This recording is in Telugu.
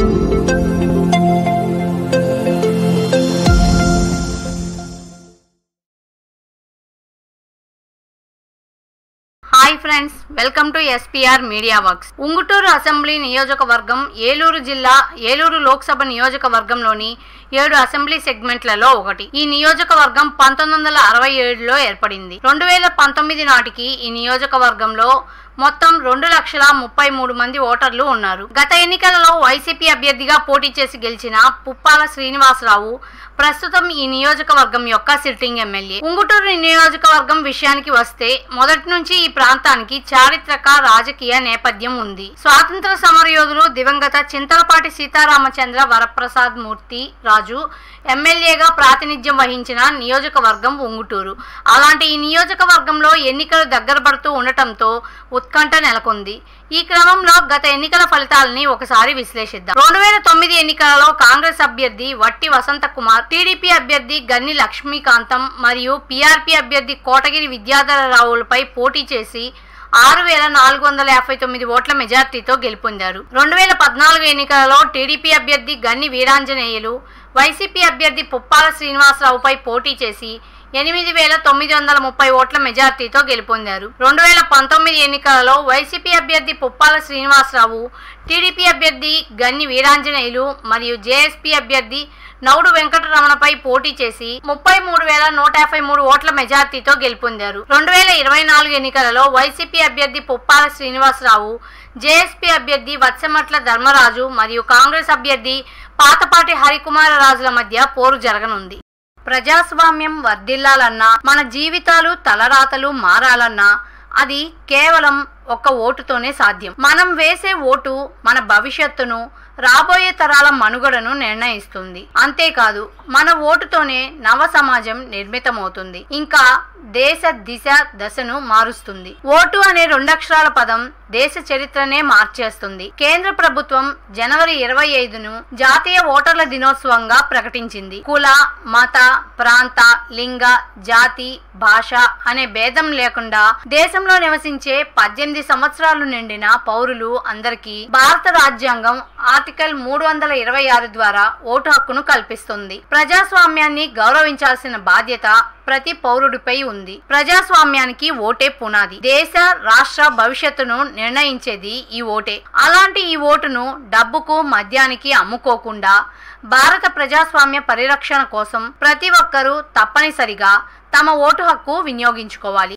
Hi friends, welcome to SPR media works. Unguturu assembly నియోజకవర్గం ఏలూరు జిల్లా ఏలూరు లోక్సభ నియోజకవర్గంలోని 7 అసెంబ్లీ సెగ్మెంట్లలో ఒకటి. ఈ నియోజకవర్గం 1967లో ఏర్పడింది. 2019 నాటికి ఈ నియోజకవర్గంలో మొత్తం 2,33,000 మంది ఓటర్లు ఉన్నారు. గత ఎన్నికలలో వైసీపీ అభ్యర్థిగా పోటీ చేసి గెలిచిన పుప్పాల శ్రీనివాసరావు ప్రస్తుతం ఈ నియోజకవర్గం యొక్క సిట్టింగ్ ఎమ్మెల్యే. ఉంగుటూరు నియోజకవర్గం విషయానికి వస్తే మొదటి నుంచి ఈ ప్రాంతానికి చారిత్రక రాజకీయ నేపథ్యం ఉంది. స్వాతంత్ర సమరయోధులు దివంగత చింతలపాటి సీతారామచంద్ర వరప్రసాద్ మూర్తి రాజు ఎమ్మెల్యేగా ప్రాతినిధ్యం వహించిన నియోజకవర్గం ఉంగుటూరు. అలాంటి ఈ నియోజకవర్గంలో ఎన్నికలు దగ్గర పడుతూ ఉండటంతో ఉత్కంఠ నెలకొంది. ఈ క్రమంలో గత ఎన్నికల ఫలితాలని ఒకసారి విశ్లేషిద్దాం. 2009 ఎన్నికలలో కాంగ్రెస్ అభ్యర్థి వట్టి వసంత కుమార్, టీడీపీ అభ్యర్థి గన్ని లక్ష్మీకాంతం మరియు పీఆర్పీ అభ్యర్థి కోటగిరి విద్యాధరరావులపై పోటీ చేసి 6,459 ఓట్ల మెజార్టీతో గెలుపొందారు. 2014 ఎన్నికలలో టీడీపీ అభ్యర్థి గన్ని వీరాంజనేయులు వైసీపీ అభ్యర్థి పుప్పాల శ్రీనివాసరావుపై పోటీ చేసి 8,930 ఓట్ల మెజార్టీతో గెలుపొందారు. 2019 ఎన్నికలలో వైసీపీ అభ్యర్థి పుప్పాల శ్రీనివాసరావు, టీడీపీ అభ్యర్థి గన్ని వీరాంజనేయులు మరియు జేఎస్పీ అభ్యర్థి నౌడు వెంకటరమణపై పోటీ చేసి 33,153 ఓట్ల మెజార్టీతో గెలుపొందారు. 2024 ఎన్నికలలో వైసీపీ అభ్యర్థి పుప్పాల శ్రీనివాసరావు, జేఎస్పీ అభ్యర్థి వత్సమట్ల ధర్మరాజు మరియు కాంగ్రెస్ అభ్యర్థి పాతపాటి హరికుమారరాజుల మధ్య పోరు జరగనుంది. ప్రజాస్వామ్యం వర్ధిల్లాలన్నా, మన జీవితాలు తలరాతలు మారాలన్నా అది కేవలం ఒక్క ఓటుతోనే సాధ్యం. మనం వేసే ఓటు మన భవిష్యత్తును, రాబోయే తరాల మనుగడను నిర్ణయిస్తుంది. అంతేకాదు మన ఓటుతోనే నవ సమాజం నిర్మితమవుతుంది, ఇంకా దేశ దిశ దశను మారుస్తుంది. ఓటు అనే 2 అక్షరాల పదం దేశ చరిత్రనే మార్చేస్తుంది. కేంద్ర ప్రభుత్వం జనవరి 25ను జాతీయ ఓటర్ల దినోత్సవంగా ప్రకటించింది. కుల, మత, ప్రాంత, లింగ, జాతి, భాష అనే భేదం లేకుండా దేశంలో నివసించే 18 సంవత్సరాలు నిండిన పౌరులు అందరికీ భారత రాజ్యాంగం ఆర్టికల్ 326 ద్వారా ఓటు హక్కును కల్పిస్తుంది. ప్రజాస్వామ్యాన్ని గౌరవించాల్సిన బాధ్యత ప్రతి పౌరుడిపై ఉంది. ప్రజాస్వామ్యానికి ఓటే పునాది. దేశ రాష్ట్ర భవిష్యత్తును నిర్ణయించేది ఈ ఓటే. అలాంటి ఈ ఓటును డబ్బుకు, మద్యానికి అమ్ముకోకుండా భారత ప్రజాస్వామ్య పరిరక్షణ కోసం ప్రతి ఒక్కరూ తప్పనిసరిగా తమ ఓటు హక్కు వినియోగించుకోవాలి.